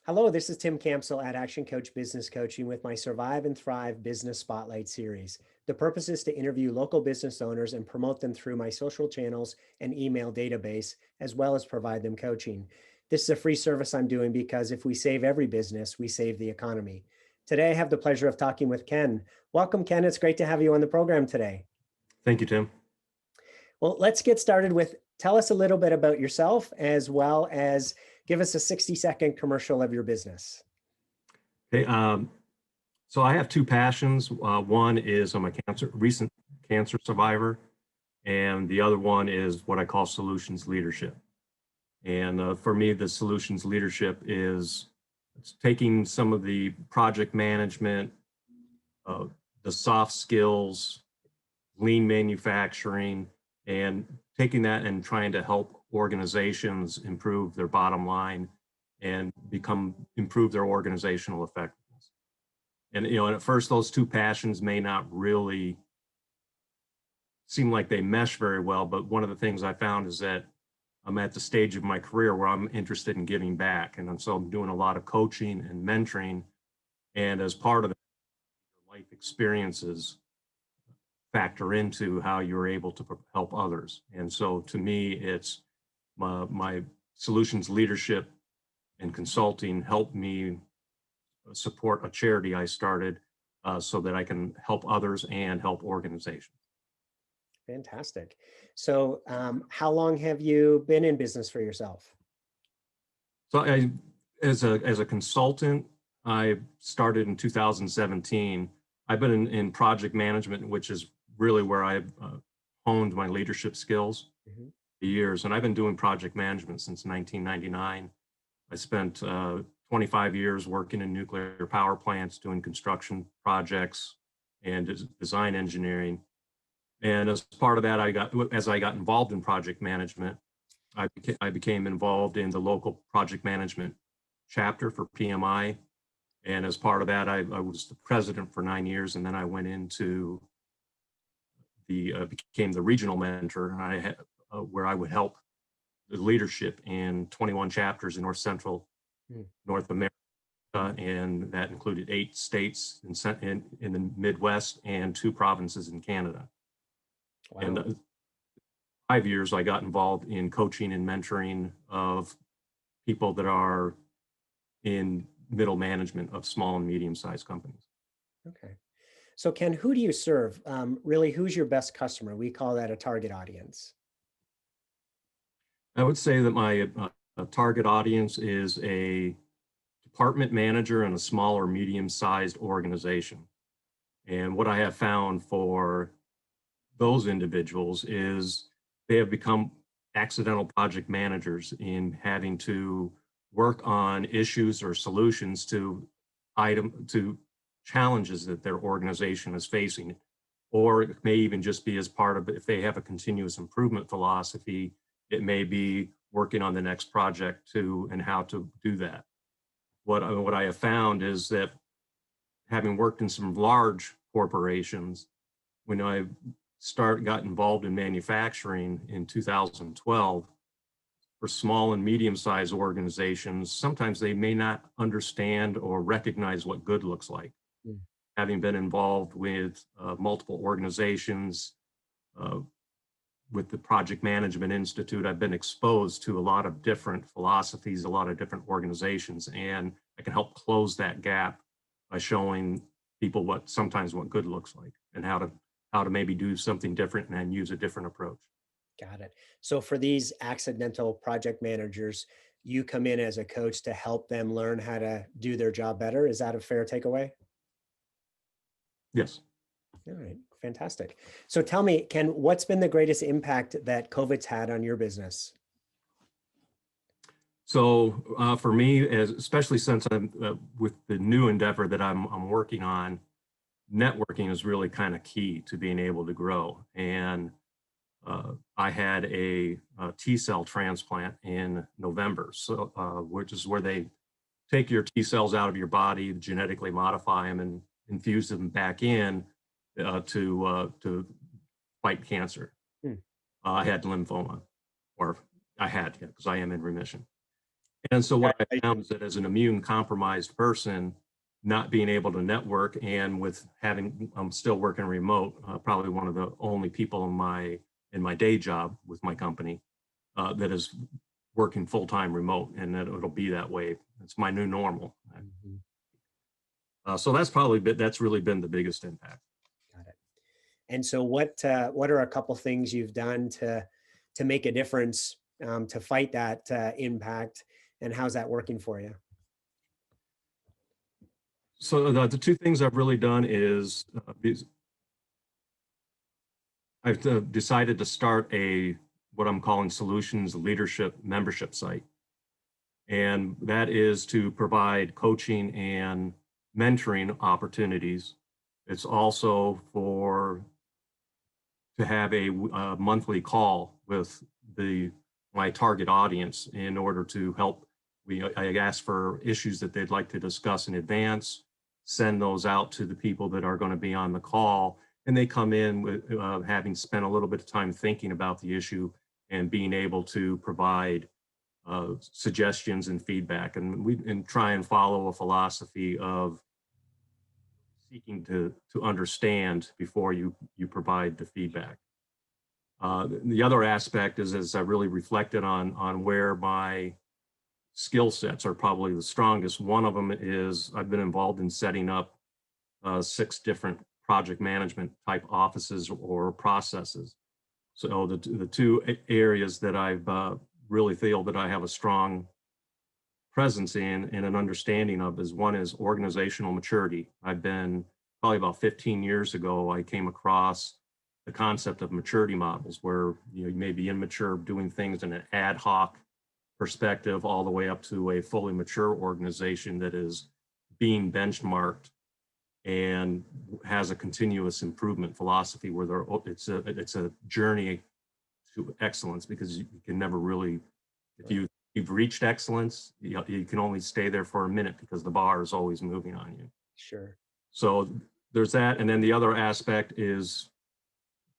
Hello, this is Tim Campsell at Action Coach Business Coaching with my Survive and Thrive Business Spotlight series. The purpose is to interview local business owners and promote them through my social channels and email database, as well as provide them coaching. This is a free service I'm doing because if we save every business, we save the economy. Today, I have the pleasure of talking with Ken. Welcome, Ken. It's great to have you on the program today. Thank you, Tim. Well, let's get started with tell us a little bit about yourself as well as give us a 60-second commercial of your business. Hey, so I have two passions. One is I'm a recent cancer survivor, and the other one is what I call solutions leadership. And for me, the solutions leadership is it's taking some of the project management, the soft skills, lean manufacturing, and taking that and trying to help organizations improve their bottom line and improve their organizational effectiveness. And at first those two passions may not really seem like they mesh very well, but one of the things I found is that I'm at the stage of my career where I'm interested in giving back. And so I'm doing a lot of coaching and mentoring. And as part of that, life experiences factor into how you're able to help others. And so to me, it's my solutions leadership and consulting helped me support a charity I started so that I can help others and help organizations. Fantastic. So how long have you been in business for yourself? So as a consultant, I started in 2017. I've been in project management, which is really where I've honed my leadership skills for years. And I've been doing project management since 1999. I spent 25 years working in nuclear power plants, doing construction projects and design engineering. And as part of that, as I got involved in project management, I became involved in the local project management chapter for PMI. And as part of that, I was the president for 9 years, and then I went into became the regional mentor, and I had, where I would help the leadership in 21 chapters in North Central North America, and that included 8 states in the Midwest and 2 provinces in Canada. Wow. And 5 years I got involved in coaching and mentoring of people that are in middle management of small and medium-sized companies. Okay. So Ken, who do you serve? Really, who's your best customer? We call that a target audience. I would say that my target audience is a department manager in a small or medium-sized organization. And what I have found for those individuals is they have become accidental project managers in having to work on issues or solutions to challenges that their organization is facing, or it may even just be as part of, if they have a continuous improvement philosophy, it may be working on the next project and how to do that. What I have found is that having worked in some large corporations, when I got involved in manufacturing in 2012, for small and medium-sized organizations, sometimes they may not understand or recognize what good looks like. Having been involved with multiple organizations, with the Project Management Institute, I've been exposed to a lot of different philosophies, a lot of different organizations, and I can help close that gap by showing people sometimes what good looks like and how to maybe do something different and use a different approach. Got it. So for these accidental project managers, you come in as a coach to help them learn how to do their job better. Is that a fair takeaway? Yes. All right, fantastic. So tell me, Ken, what's been the greatest impact that COVID's had on your business? So for me, especially since I'm with the new endeavor that I'm working on, networking is really kind of key to being able to grow. And I had a T-cell transplant in November, so which is where they take your T-cells out of your body, genetically modify them, and infuse them back in to fight cancer. I had lymphoma, or I had, because I am in remission. And so what I found is that as an immune compromised person, not being able to network, and with having, I'm still working remote, probably one of the only people in my day job with my company that is working full-time remote, and that it'll be that way. It's my new normal. So that's really been the biggest impact. Got it. And so what are a couple things you've done to make a difference, to fight that impact, and how's that working for you? So the two things I've really done is I've decided to start what I'm calling Solutions Leadership membership site. And that is to provide coaching and mentoring opportunities. It's also to have a monthly call with my target audience in order to help. I ask for issues that they'd like to discuss in advance, send those out to the people that are going to be on the call, and they come in with having spent a little bit of time thinking about the issue and being able to provide suggestions and feedback. And try and follow a philosophy of seeking to understand before you provide the feedback. The other aspect is, as I really reflected on where my skill sets are probably the strongest. One of them is I've been involved in setting up 6 different project management type offices or processes. So the two areas that I've really feel that I have a strong presence in and an understanding of is, one is organizational maturity. I've been probably about 15 years ago, I came across the concept of maturity models, where you may be immature doing things in an ad hoc perspective all the way up to a fully mature organization that is being benchmarked and has a continuous improvement philosophy where it's a journey to excellence, because you can never really, if you've reached excellence, you can only stay there for a minute because the bar is always moving on you. Sure. So there's that. And then the other aspect is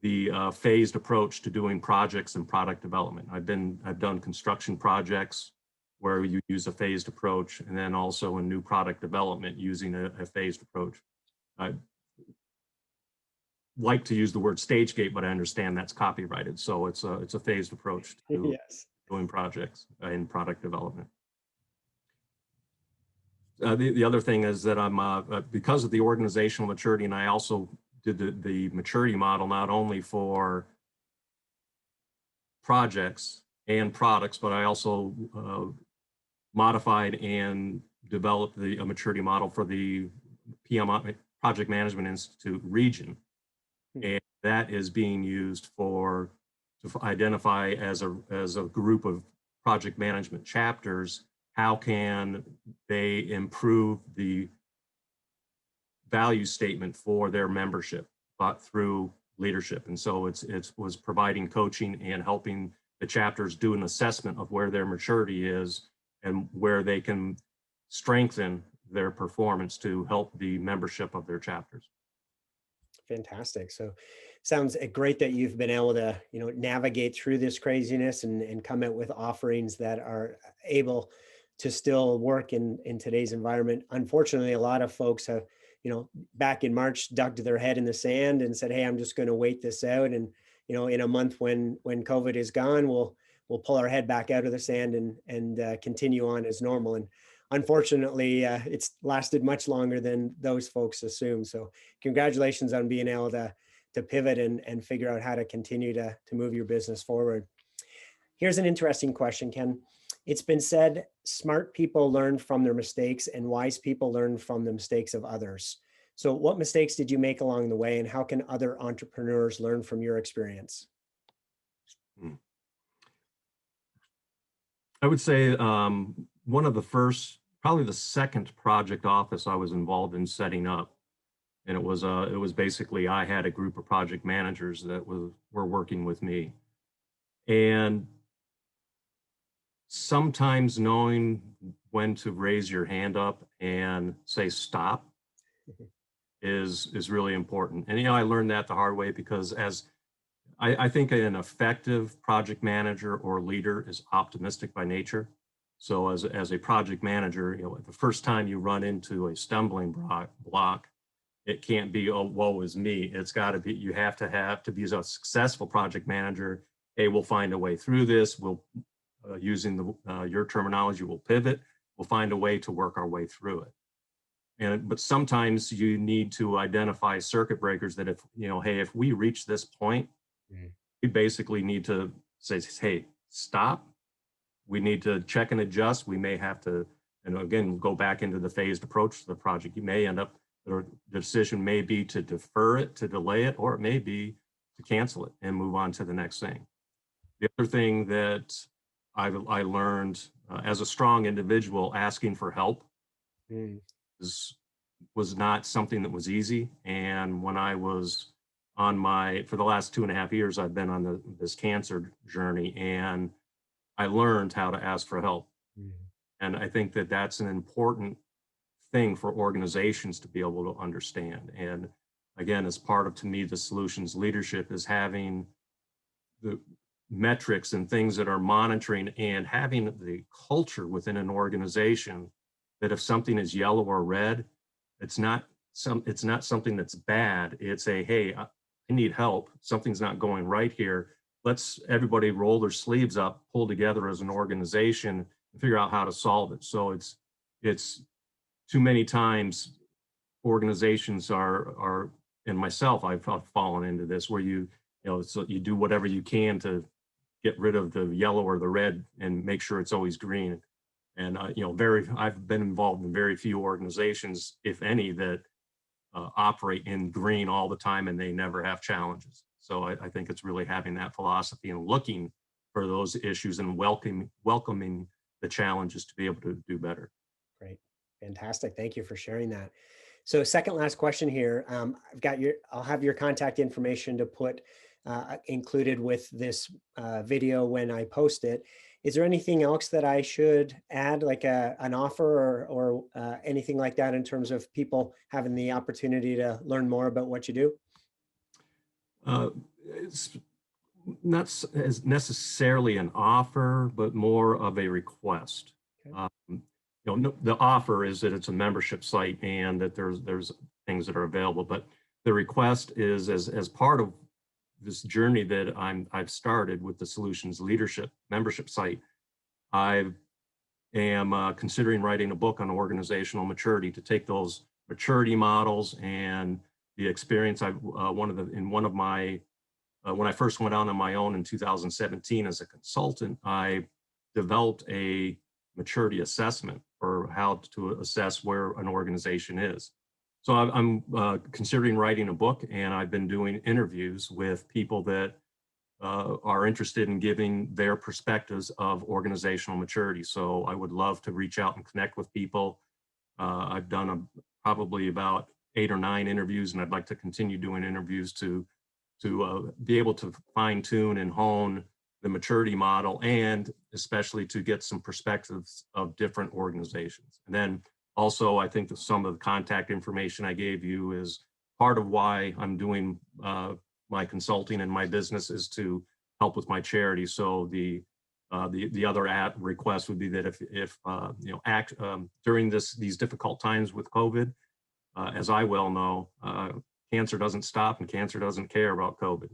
the phased approach to doing projects and product development. I've done construction projects where you use a phased approach, and then also in new product development using a phased approach. I like to use the word stage gate, but I understand that's copyrighted. So it's a phased approach to Yes. doing projects in product development. The other thing is that I'm, because of the organizational maturity, and I also did the maturity model not only for projects and products, but I also modified and developed a maturity model for the Project Management Institute region. And that is being used to identify as a group of project management chapters, how can they improve the value statement for their membership, but through leadership. And so it was providing coaching and helping the chapters do an assessment of where their maturity is and where they can strengthen their performance to help the membership of their chapters. Fantastic. So sounds great that you've been able to, navigate through this craziness and come out with offerings that are able to still work in today's environment. Unfortunately, a lot of folks have, back in March, dug their head in the sand and said, hey, I'm just going to wait this out. And, in a month when COVID is gone, we'll pull our head back out of the sand and continue on as normal. And unfortunately, it's lasted much longer than those folks assumed. So congratulations on being able to pivot and figure out how to continue to move your business forward. Here's an interesting question, Ken. It's been said, smart people learn from their mistakes and wise people learn from the mistakes of others. So what mistakes did you make along the way, and how can other entrepreneurs learn from your experience? I would say one of the first, probably the second project office I was involved in setting up. And it was basically, I had a group of project managers that were working with me. And sometimes knowing when to raise your hand up and say stop is really important. And I learned that the hard way, because as I think an effective project manager or leader is optimistic by nature. So as a project manager, the first time you run into a stumbling block, it can't be, oh, woe is me. It's got to be, you have to be a successful project manager. Hey, we'll find a way through this. We'll, using your terminology, we'll pivot. We'll find a way to work our way through it. But sometimes you need to identify circuit breakers that hey, if we reach this point, we basically need to say, hey, stop. We need to check and adjust. We may have to, again, go back into the phased approach to the project. You may end up, or the decision may be to defer it, to delay it, or it may be to cancel it and move on to the next thing. The other thing that I learned as a strong individual, asking for help was not something that was easy. And when I was for the last 2.5 years, I've been on this cancer journey, and I learned how to ask for help. And I think that that's an important thing for organizations to be able to understand. And again, as part of, to me, the solutions leadership is having the metrics and things that are monitoring, and having the culture within an organization that if something is yellow or red, it's not something that's bad. It's hey, I need help. Something's not going right here. Let's everybody roll their sleeves up, pull together as an organization, and figure out how to solve it. So it's too many times organizations are, and myself, I've fallen into this, where so you do whatever you can to get rid of the yellow or the red and make sure it's always green. And I've been involved in very few organizations, if any, that operate in green all the time and they never have challenges. So I think it's really having that philosophy and looking for those issues and welcoming the challenges to be able to do better. Great. Fantastic. Thank you for sharing that. So second last question here. I'll have your contact information to put included with this video when I post it. Is there anything else that I should add, like an offer or anything like that, in terms of people having the opportunity to learn more about what you do? It's not as necessarily an offer, but more of a request. Okay. The offer is that it's a membership site and that there's things that are available, but the request is as part of this journey that I've started with the Solutions Leadership membership site. I am considering writing a book on organizational maturity, to take those maturity models and the experience when I first went out on my own in 2017 as a consultant, I developed a maturity assessment for how to assess where an organization is. So I'm considering writing a book, and I've been doing interviews with people that are interested in giving their perspectives of organizational maturity. So I would love to reach out and connect with people. I've done probably about 8 or 9 interviews, and I'd like to continue doing interviews to be able to fine tune and hone the maturity model, and especially to get some perspectives of different organizations. And then also, I think that some of the contact information I gave you is part of why I'm doing my consulting and my business, is to help with my charity. So the other request would be that if during these difficult times with COVID, as I well know, cancer doesn't stop and cancer doesn't care about COVID.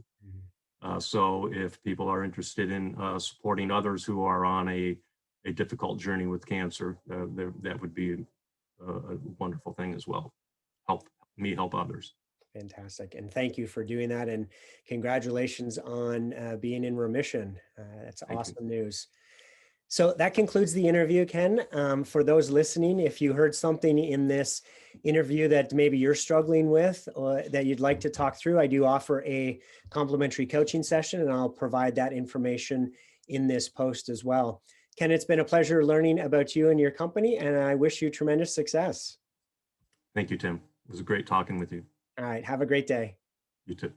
So if people are interested in supporting others who are on a difficult journey with cancer, that would be a wonderful thing as well. Help me help others. Fantastic. And thank you for doing that. And congratulations on being in remission. That's awesome news. So that concludes the interview, Ken. For those listening, if you heard something in this interview that maybe you're struggling with or that you'd like to talk through, I do offer a complimentary coaching session, and I'll provide that information in this post as well. Ken, it's been a pleasure learning about you and your company, and I wish you tremendous success. Thank you, Tim. It was great talking with you. All right. Have a great day. You too.